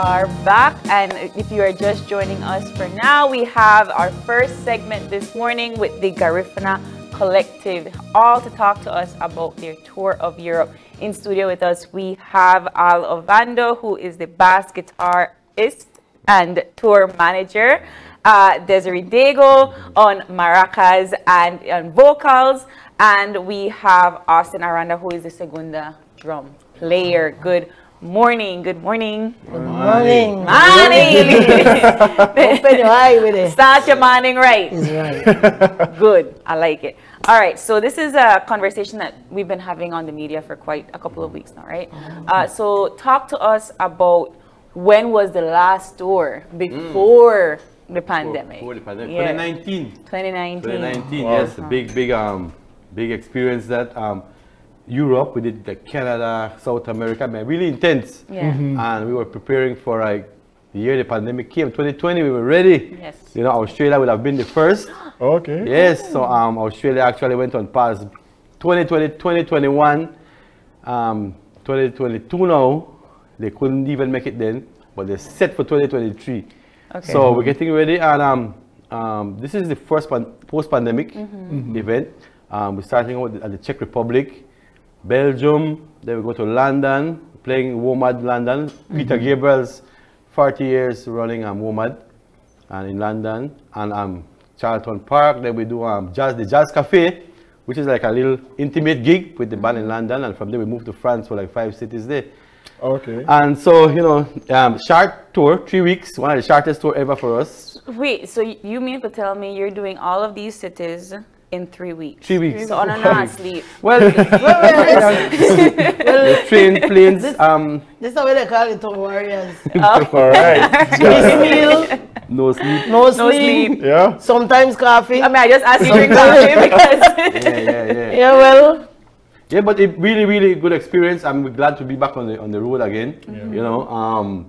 are back, and if you are just joining us for now, we have our first segment this morning with the Garifuna Collective, all to talk to us about their tour of Europe. In studio with us, we have Ovando, who is the bass guitarist and tour manager, Desiree on maracas and on vocals, and we have Austin Aranda, who is the segunda drum player. Good morning. Good morning. Good morning. Morning. Open your eye with it. Start your morning right. It's right. Good. I like it. All right. So this is a conversation that we've been having on the media for quite a couple of weeks now, right? So talk to us about when was the last tour before the pandemic? Before the pandemic. Yeah. 2019. 2019. Wow. Yes, a big experience that Europe, we did the Canada, South America, man, really intense. Yeah. And we were preparing for like the year the pandemic came. 2020, we were ready. Yes. You know, Australia would have been the first. Okay. Yes, so Australia actually went on past 2020, 2021, 2022 now. They couldn't even make it then, but they're set for 2023. Okay. So we're getting ready, and this is the first post-pandemic event. We're starting out at the Czech Republic, Belgium, then we go to London, playing WOMAD London. Peter Gabriel's 40 years running WOMAD and in London, and Charlton Park. Then we do the Jazz Cafe, which is like a little intimate gig with the band in London, and from there we move to France for like 5 cities there. Okay. And so, you know, short tour, 3 weeks, one of the shortest tour ever for us. Wait, so you mean to tell me you're doing all of these cities in 3 weeks? 3 weeks. So on a not sleep. Well, the train, planes. This is how they call it, tour warriors. All right. Easy meal, No sleep. no No sleep. sleep. Yeah. Sometimes coffee. I mean, I just asked you to drink coffee because Yeah, well, Yeah, but it really good experience. I'm glad to be back on the road again. You know,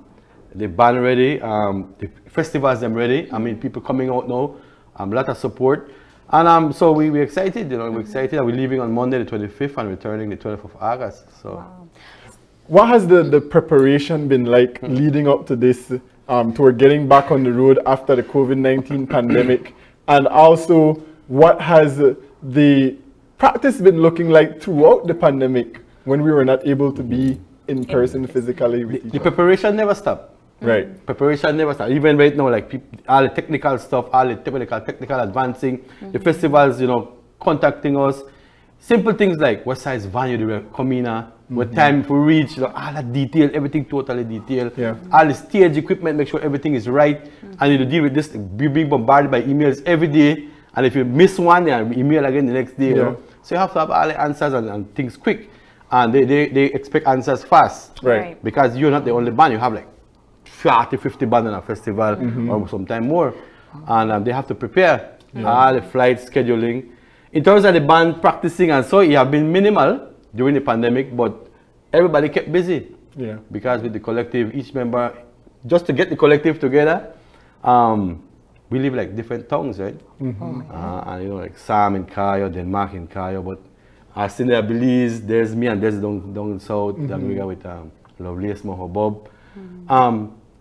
the band ready, the festivals them ready. I mean, people coming out now, a lot of support, and so we're excited. You know, we're excited. We're leaving on Monday the 25th and returning the 12th of August. So, What has the preparation been like leading up to this tour, getting back on the road after the COVID-19 pandemic? And also, what has the practice been looking like throughout the pandemic when we were not able to be in person physically with each the other? preparation never stopped. Right. Preparation never stopped. Even right now, like all the technical stuff, all the technical advancing, the festivals, you know, contacting us. Simple things like what size venue do we come in, what time we reach, you know, all that detail, everything totally detailed. Yeah. All the stage equipment, make sure everything is right. And you deal with this, being bombarded by emails every day. And if you miss one, you email again the next day. You know? So you have to have all the answers and things quick. And they expect answers fast. Right. Because you're not the only band. You have like 40, 50 bands in a festival or sometime more. And they have to prepare all the flight scheduling. In terms of the band practicing and so, it have been minimal during the pandemic, but everybody kept busy. Yeah. Because with the collective, each member, just to get the collective together, we live like different towns, right? And you know, like Sam in Cayo, Denmark in Cayo, but Austin there, Belize, there's me and there's down south, America with Lovelace, Moho Bob.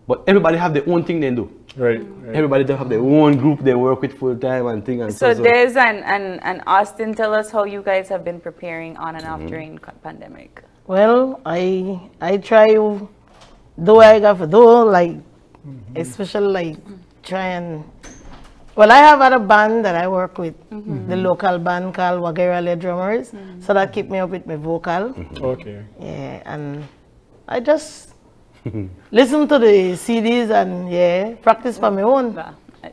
But everybody have their own thing they do. Right. Everybody don't have their own group they work with full time and things. And so Des and Austin, tell us how you guys have been preparing on and off during pandemic. well, I try to do what I got to do, like, especially like try and, well, I have other band that I work with, the local band called Wagerale Drummers, so that keep me up with my vocal. Okay. Yeah, and I just listen to the CDs and practice for my own.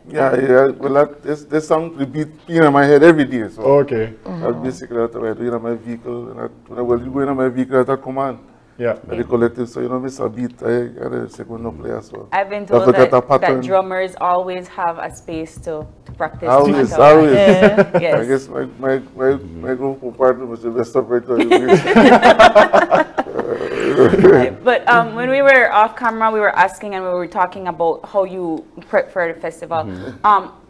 Well, this song repeat in my head every day. So Okay. that's basically what I do in my vehicle. And when I go in my vehicle, I command. Yeah. The collective, so you know, miss a beat, I got a second play as well. I've been You have told to get a that pattern. drummers always have a space to practice. Always. Yeah. Yes. I guess my group partner was the best operator. Right. But when we were off camera, we were asking and we were talking about how you prep for the festival.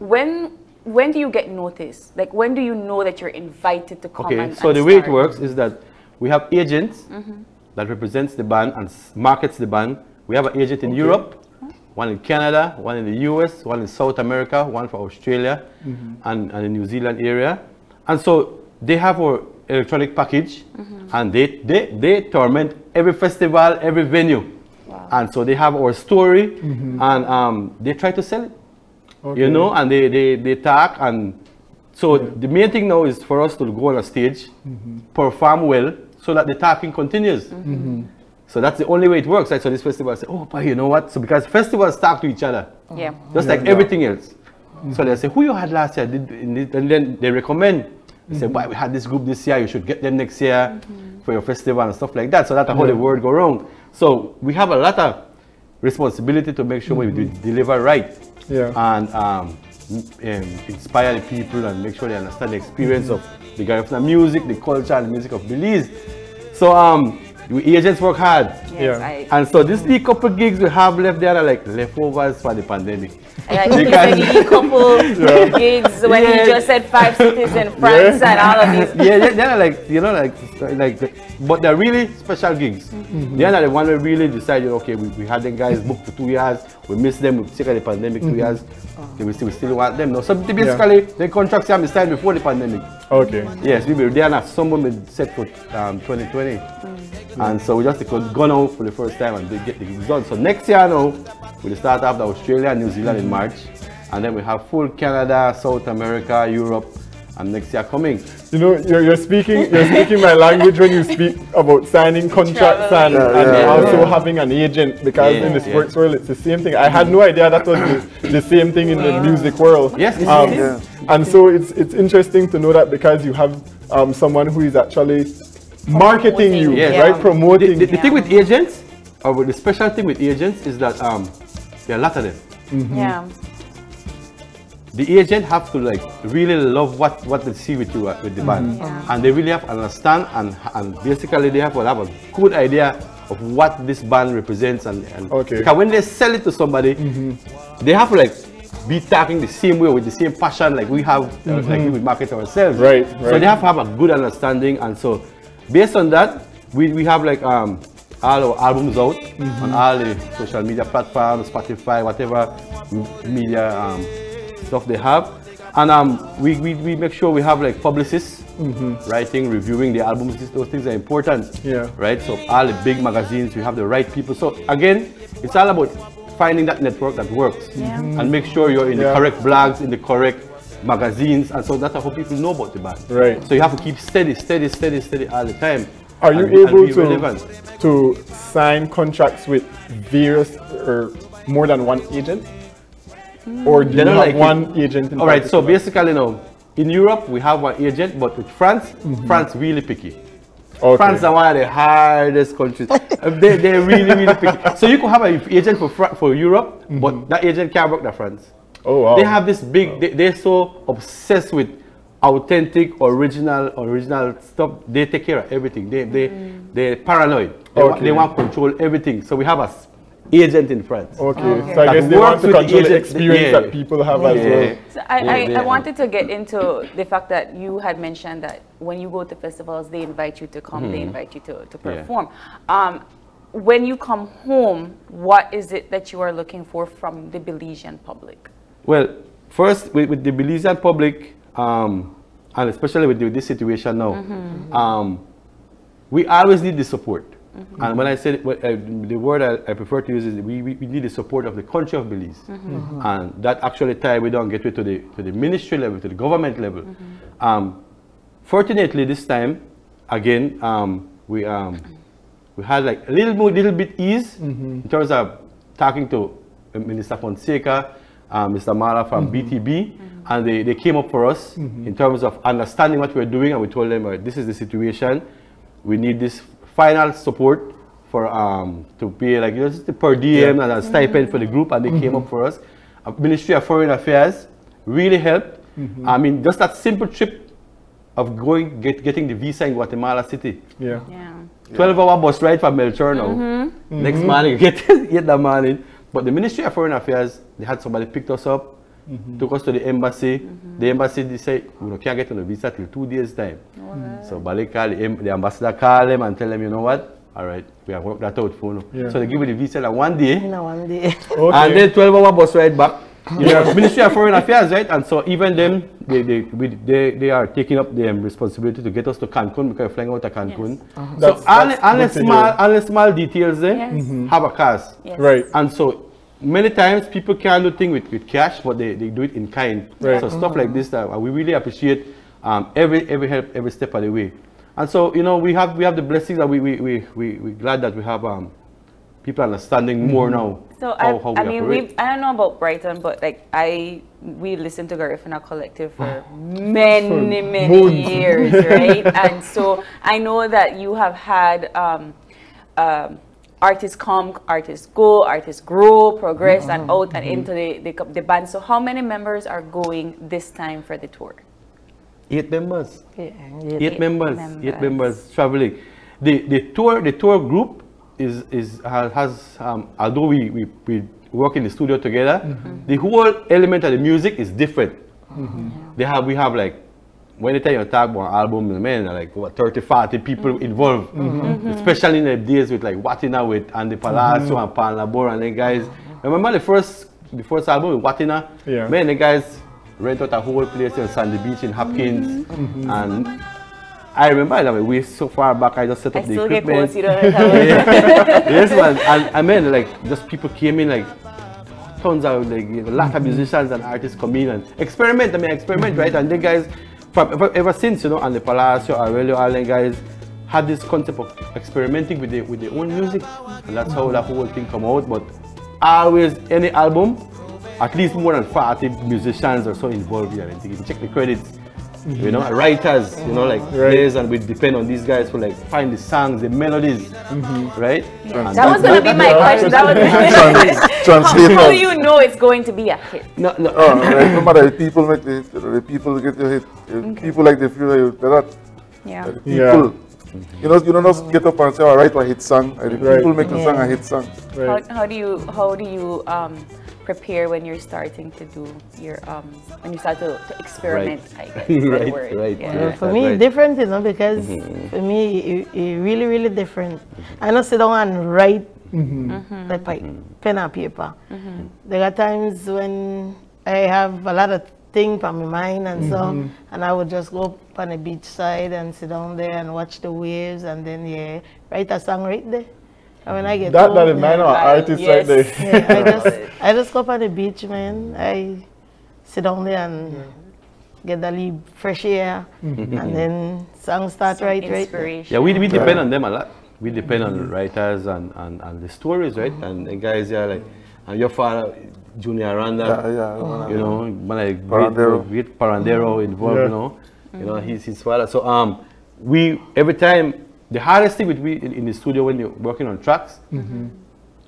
When do you get noticed? Like, when do you know that you're invited to come? Okay, so the way it works is that we have agents that represents the band and markets the band We have an agent in Europe, one in Canada, one in the US, one in South America, one for Australia, and the New Zealand area. And so they have our electronic package, and they torment every festival, every venue. Wow. And so they have our story, and they try to sell it. You know, and they talk, and so the main thing now is for us to go on a stage, perform well, so that the talking continues. So that's the only way it works. Right? So this festival say, oh, but you know what? So because festivals talk to each other, just like everything else. So they say, who you had last year? And then they recommend. They say, why we had this group this year? You should get them next year for your festival and stuff like that. So that's how the word go around. So we have a lot of responsibility to make sure we deliver right. And inspire the people and make sure they understand the experience of the Garifuna music, the culture and the music of Belize. So the agents work hard. And so these couple gigs we have left there are like leftovers for the pandemic. I think you said you couple gigs when you just said 5 cities in France and all of these. They're like, you know, but they're really special gigs. They're not the one who really decided, okay, we had them guys booked for 2 years, we missed them, we took the pandemic 2 years, we still want them. No, so basically, the contracts have been signed before the pandemic. Yes, we were there now, someone been set for 2020. And so we just gone out for the first time and they get the gigs done. So next year now, we'll start up the Australia and New Zealand in March. And then we have full Canada, South America, Europe, and next year coming. You know, you're speaking my language when you speak about signing contracts and also having an agent, because in the sports world it's the same thing. I had no idea that was the same thing in the music world. And so it's interesting to know that, because you have someone who is actually marketing you, right? Promoting. The thing with agents, or with the special thing with agents, is that there are a lot of them. The agent have to like really love what they see with you with the band, and they really have to understand, and basically they have to have a good idea of what this band represents, and because when they sell it to somebody, they have to like be talking the same way with the same passion like we have, like we market ourselves. So they have to have a good understanding, and so based on that, we have like all our albums out on all the social media platforms, Spotify, whatever media stuff they have, and we make sure we have like publicists writing, reviewing the albums. Those things are important, right? So all the big magazines, we have the right people. So again, it's all about finding that network that works, and make sure you're in the correct blogs, in the correct magazines, and so that's how people know about the band. So you have to keep steady all the time. Are you able to sign contracts with various or more than one agent? Or do you have like one agent? All right, so basically, no. In Europe, we have one agent, but with France, France really picky. France is one of the hardest countries. They're really picky. So you could have an agent for Europe, but that agent can't work in France. They have this big, they're so obsessed with authentic, original stuff. They take care of everything. They're paranoid. They want to control everything. So we have a agent in France. So I guess they want to control the experience that people have as well. So I wanted to get into the fact that you had mentioned that when you go to festivals, they invite you to come, they invite you to perform. When you come home, what is it that you are looking for from the Belizean public? Well, first, with the Belizean public, and especially with this situation now, we always need the support. And when I said the word I prefer to use is we need the support of the country of Belize, and that actually we don't get to the ministry level, to the government level. Fortunately, this time again, we had like a little bit ease in terms of talking to Minister Fonseca, Mr. Mara from BTB, and they came up for us in terms of understanding what we're doing, and we told them, this is the situation, we need this final support for to pay like just the per diem and a stipend for the group, and they came up for us. Ministry of Foreign Affairs really helped. I mean, just that simple trip of getting the visa in Guatemala City. 12-hour bus ride from Melchor now. Next morning, get that morning. But the Ministry of Foreign Affairs, they had somebody picked us up, took us to the embassy. The embassy, they say, we can't get on a visa till 2 days time. So Bali called the ambassador, called them and tell them, you know what, All right, we have worked that out for you. Yeah. So they give you the visa like one day, You know, one day. Okay. and then 12-hour bus ride back. You know, Ministry of Foreign Affairs, right? And so even them, they are taking up the responsibility to get us to Cancun because we're flying out to Cancun. Yes. So That's only small details there Yes. have a cost. Yes. Right. And so many times people can't do things with cash, but they do it in kind. Right. So stuff like this that we really appreciate every help every step of the way. And so you know we have the blessings that we glad that we have people understanding more now. So how I we mean, operate. I don't know about Brighton, but like we listened to Garifuna Collective for many years, right? And so I know that you have had artists come, artists go, artists grow, progress, and out and into the band. So how many members are going this time for the tour? 8 members. Yeah, 8 members traveling. The tour group has although we work in the studio together, the whole element of the music is different. We have like when you talk about album, man, like what 30-40 people involved, especially in the days with like Watina with Andy Palacio and Pan Labor and the guys. Remember the first album with Watina? Yeah. Man, the guys rent out a whole place on Sandy Beach in Hopkins, and I remember that we so far back. I just set up the equipment. Yes, man, and I mean, like just people came in like tons of like a lot of musicians and artists come in and experiment. Right? And the guys from ever since, you know, and the Palacio, Aurelio, all the guys had this concept of experimenting with their own music, and that's how that whole thing come out. But always any album, at least more than 40 musicians or so involved here. And you can check the credits. You know, writers, you know, like players, and we depend on these guys to like find the songs, the melodies, right? Yeah. That was going to be my question. That was Translate. how do you know it's going to be a hit? No. Right. No matter the people make the people get your hit. People like the feel like that. Yeah. The people. You don't just get up and say, "All right, a hit song." The people make the song a hit song. Right. How do you prepare when you're starting to do your when you start to experiment? I guess, is the word. Right. Yeah. Yeah. For me, Right. different, you know, because for me, it really different. I don't sit down and write like pen and paper. There are times when I have a lot of things on my mind and so, and I would just go up on the beach side and sit down there and watch the waves, and then write a song right there. And when I get That home, is man or artist yes. right there. I just go up on the beach, man. I sit down there and get a little fresh air, and then songs start right there. Inspiration. Yeah, we depend on them a lot. We depend on writers and the stories, right? And the guys are like, and your father, Junior Aranda, you know, like great Parandero involved, you know, he's his father. So we every time. The hardest thing with we in the studio when you're working on tracks,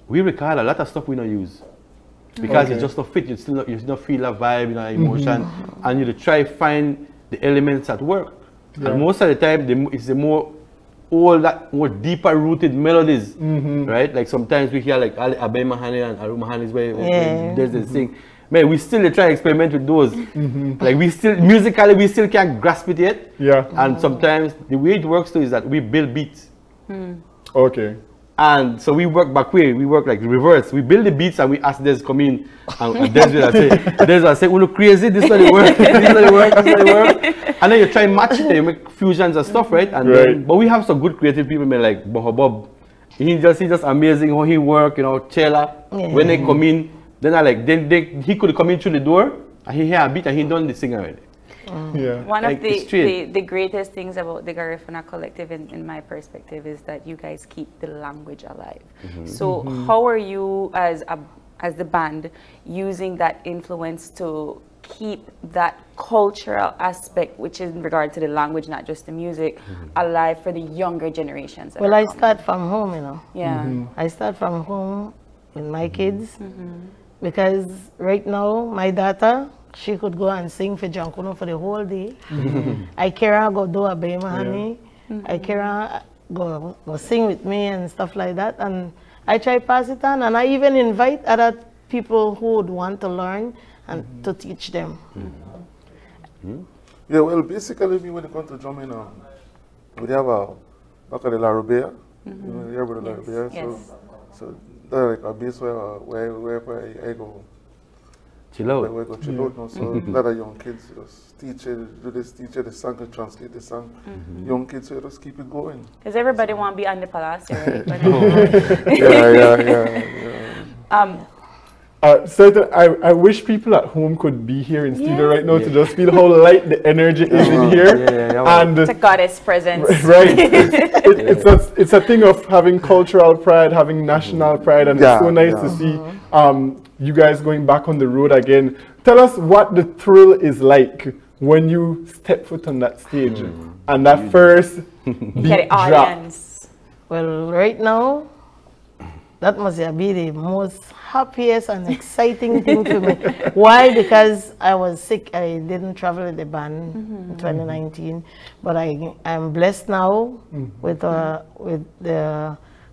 we record a lot of stuff we don't use because it just not fit. You still not feel that vibe, you know, emotion, and you try find the elements at work. And most of the time, it's the more deeper rooted melodies, right? Like sometimes we hear like Abe Mahani and Aru Mahani's way. There's this thing. Man, we still try to experiment with those. Like musically, we still can't grasp it yet. Yeah. And sometimes the way it works too is that we build beats. Okay. And so we work back way. We work like reverse. We build the beats and we ask Des come in. And Des will say, "Oh, look crazy. This is not the work. This is not the work. This is not the work." And then you try and match it. You make fusions and stuff, right? And then, but we have some good creative people, man, like Bob. He's just amazing how he work. You know, Chela. When they come in. Then he could come in through the door and he hear a beat and he done the sing already. One of the greatest things about the Garifuna Collective in my perspective is that you guys keep the language alive. So how are you as the band using that influence to keep that cultural aspect, which is in regard to the language, not just the music, alive for the younger generations? Well, I start from home, you know. Yeah. I start from home with my kids. Because right now, my daughter, she could go and sing for Jankuno for the whole day. I carry her go do a Bema honey. I carry her go sing with me and stuff like that. And I try pass it on. And I even invite other people who would want to learn and to teach them. Yeah, well, basically, when it comes to drumming, we have a back at the La Robea. You know, everybody like there. So that's like a base where I go. Chill out. Where I go chill out now. So a lot of young kids just teach the song, and translate the song. Young kids, so just keep it going. Because everybody want to be on the Palacio, right? So I wish people at home could be here in studio right now to just feel how light the energy is in here. And it's a goddess presence. Right. It's a thing of having cultural pride, having national pride, and it's so nice to see you guys going back on the road again. Tell us what the thrill is like when you step foot on that stage and that first beat drop. Well, right now, that must be the most happiest and exciting thing for me. Why? Because I was sick. I didn't travel with the band in 2019, but I'm blessed now with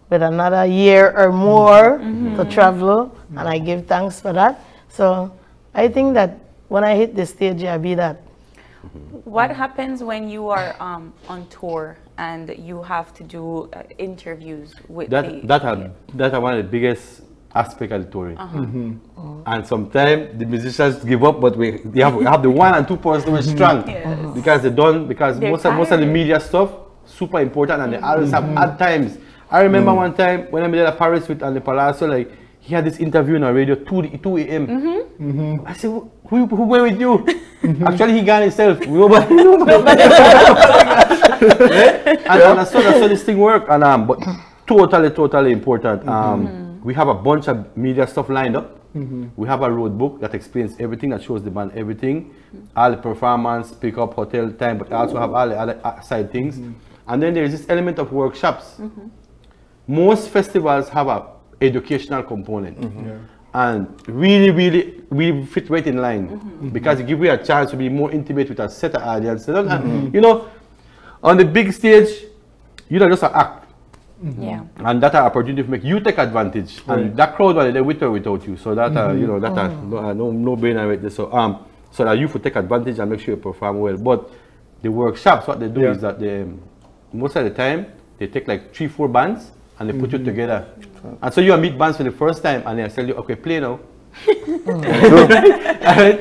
another year or more to travel, and I give thanks for that. So I think that when I hit the stage, I'll be that. What happens when you are on tour and you have to do interviews with that's one of the biggest aspects of the touring. And sometimes the musicians give up, but we have the 1 and 2 person who are strong because most of the media stuff super important, and they always have hard times. I remember one time when I was at Paris with the Palacio, like he had this interview on the radio 2 a.m. I said, who went with you? Actually, he got himself. Nobody. And I saw this thing work, and but totally important. We have a bunch of media stuff lined up. We have a road book that explains everything, that shows the band everything, all the performance, pick up, hotel time, but also have all the other side things. And then there is this element of workshops. Most festivals have a educational component, and really fit right in line because it gives you a chance to be more intimate with a set of audience. You know, on the big stage, you don't just act. And that opportunity to make you take advantage, and that crowd was there with or without you. So that you know, that no brainer right there. So so that you could take advantage and make sure you perform well. But the workshops, what they do is that they most of the time they take like 3-4 bands and they put you together. And so you meet bands for the first time and they tell you, okay, play now.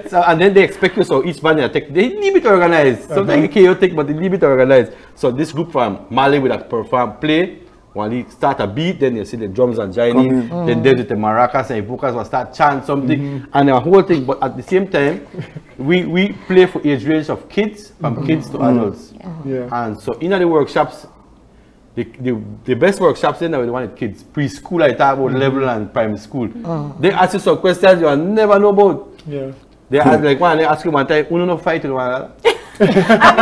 And then they expect you, so each band they leave it organized. Sometimes it's chaotic, but they leave it organized. So this group from Mali will perform, play, when they start a beat, then you see the drums are joining, then they do the maracas and the vocals will start chant something, and the whole thing. But at the same time, we play for age range of kids, from kids to adults. And so in the workshops, the best workshops then are the one with kids, preschool, I talk about level and primary school. They ask you some questions you never know about. They ask they ask you one time, you don't fight with one another. I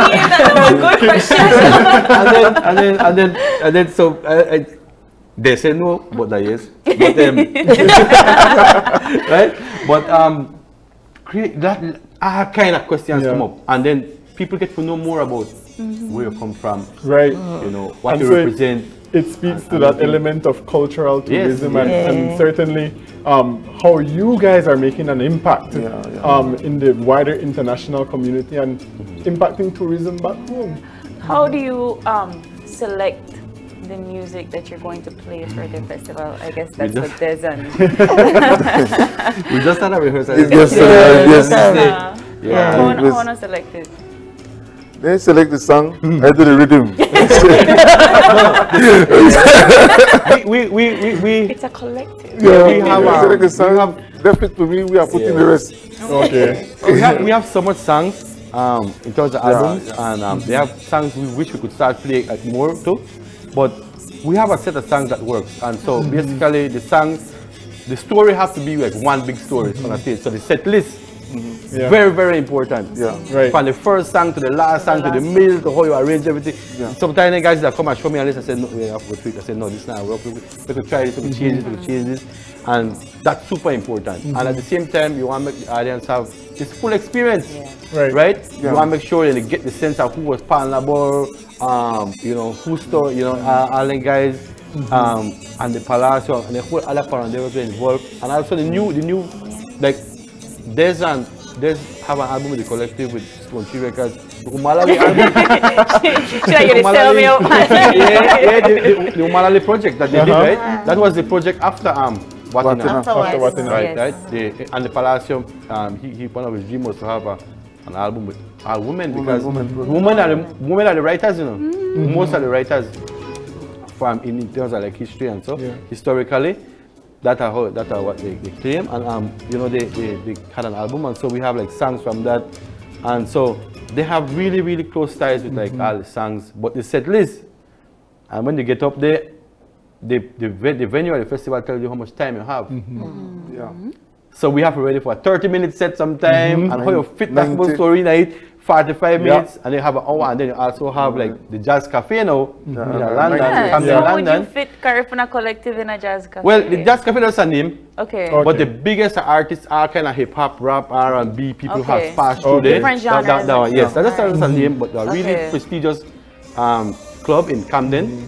mean, that's a good question. and then so they say no, but they yes. But right? But create that kind of questions come up, and then people get to know more about where you come from, right? You know what you represent. It speaks to that element of cultural tourism and certainly how you guys are making an impact in the wider international community and impacting tourism back home. How do you select the music that you're going to play for the festival? I guess that's what Des and we just had a rehearsal. How not selected? They select the song, I do the rhythm. It's a collective. We have select the song, left it to me, we are putting the rest. Okay. we have so much songs in terms of albums, and they have songs we wish we could start playing more too, but we have a set of songs that works, and so basically the story has to be like one big story on a stage. So the set list very, very important. From the first song to the last song to the middle to how you arrange everything. Sometimes the guys that come and show me a list, I say, no, we have to go through it. I say, no, this is not work. We could try this, we could change it, we could change this. And that's super important. And at the same time, you want to make the audience have this full experience. Right? You want to make sure they get the sense of who was Pan Labor, you know, who store, you know, all the guys, and the Palacio, and the whole other part they were involved. And also the new, like, Des and have an album with the collective with Stone Tree Records. The Umalali album. Should I get sell me up? The Umalali project that they did, right? That was the project after Watina. After Watina. Right. And the Palacium, one of his dreams was to have an album with all women, because women are the writers, you know. Most of the writers from in terms of like history and so historically. That's what they claim, and you know, they had an album, and so we have like songs from that, and so they have really close ties with like all the songs, but the set list, and when you get up there, the venue or the festival tells you how much time you have. Yeah. So we have to ready for a 30-minute set sometime, and how you fit that whole story night, 45 minutes, and they have an hour, and then you also have like the Jazz Cafe now in London. How would you fit Garifuna Collective in a Jazz Cafe? Well, the Jazz Cafe is a name. Okay. But the biggest artists are kind of hip-hop, rap, R&B, people have passed through there. Different genres. Yes, that's a name, but a really prestigious club in Camden,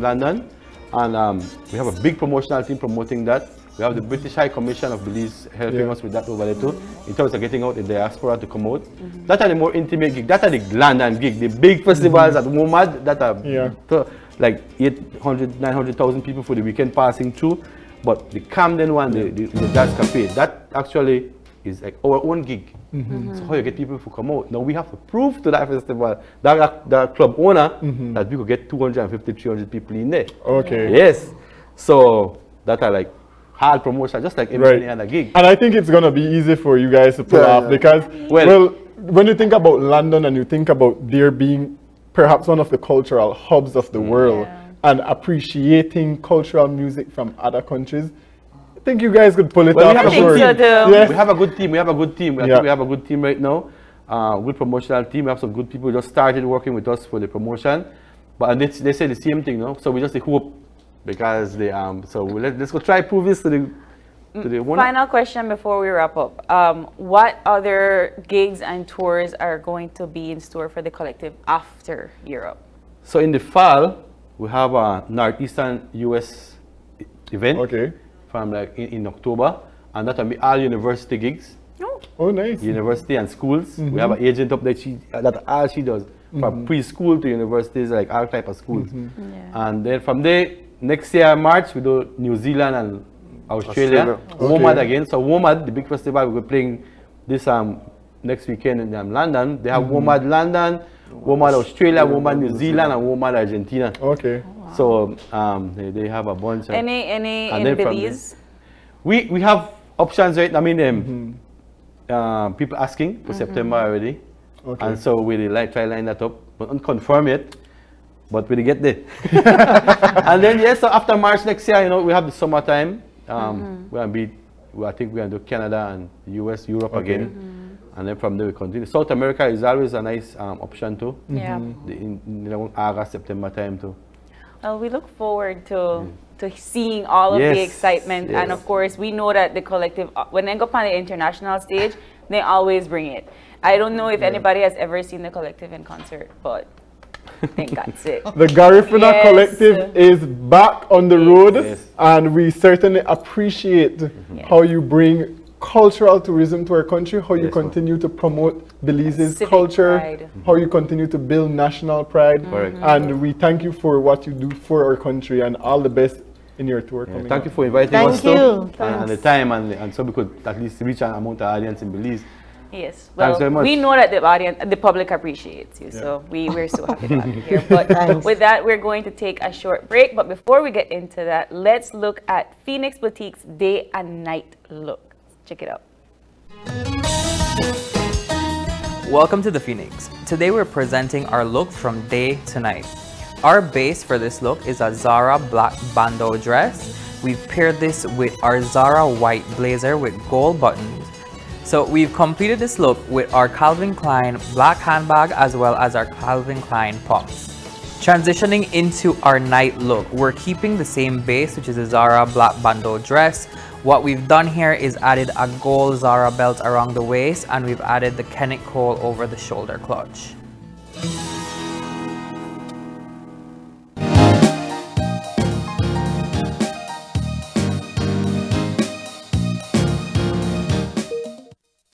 London. And we have a big promotional team promoting that. We have the British High Commission of Belize helping us with that over there too, in terms of getting out the diaspora to come out. That are the more intimate gigs. That are the London gig. The big festivals at WOMAD that are like 800, 900,000 people for the weekend passing through. But the Camden one, the Jazz Cafe, that actually is like our own gig. So how you get people to come out? Now we have to prove to that festival, that club owner, that we could get 250, 300 people in there. Okay. Yes. So that are like hard promotion, just like every other gig. And I think it's going to be easy for you guys to pull off because, well, when you think about London and you think about there being perhaps one of the cultural hubs of the world and appreciating cultural music from other countries, I think you guys could pull it off. I think so too. Yes. We have a good team. I think we have a good team right now. Good promotional team. We have some good people who just started working with us for the promotion. But they say the same thing, no? So we just hope. Because they so let's go try prove this to the one. Final question before we wrap up. What other gigs and tours are going to be in store for the collective after Europe? So in the fall we have a Northeastern US event from like in October, and that will be all university gigs. Oh nice. University and schools. We have an agent up there that all she does from preschool to universities, like all type of schools. And then from there, next year, March, we do New Zealand and Australia. WOMAD again. So WOMAD, the big festival, we're playing this next weekend in London. They have WOMAD London, WOMAD Australia, WOMAD New Zealand, and WOMAD Argentina. Okay. So they have a bunch. Any in Belize? We have options right now. I mean, people asking for September already. And so we try line that up, but unconfirm it. But we'll get there. And then so after March next year, you know, we have the summertime. I think we're going to do Canada and US, Europe again. And then from there we continue. South America is always a nice option too. In August, September time too. Well, we look forward to seeing all of the excitement. And of course, we know that the collective, when they go up on the international stage, they always bring it. I don't know if anybody has ever seen the collective in concert, but I think that's it. The Garifuna Collective is back on the road, and we certainly appreciate how you bring cultural tourism to our country, how you continue to promote Belize's culture, how you continue to build national pride, and we thank you for what you do for our country, and all the best in your tour coming Thank up. you for inviting us and the time, and so we could at least reach an amount of audience in Belize. Yes, well, we know that the public appreciates you, so we're so happy to have you here. But with that, we're going to take a short break. But before we get into that, let's look at Phoenix Boutique's day and night look. Check it out. Welcome to the Phoenix. Today we're presenting our look from day to night. Our base for this look is a Zara black bandeau dress. We've paired this with our Zara white blazer with gold buttons. So we've completed this look with our Calvin Klein black handbag as well as our Calvin Klein pumps. Transitioning into our night look, we're keeping the same base, which is a Zara black bandeau dress. What we've done here is added a gold Zara belt around the waist, and we've added the Kenrick over the shoulder clutch.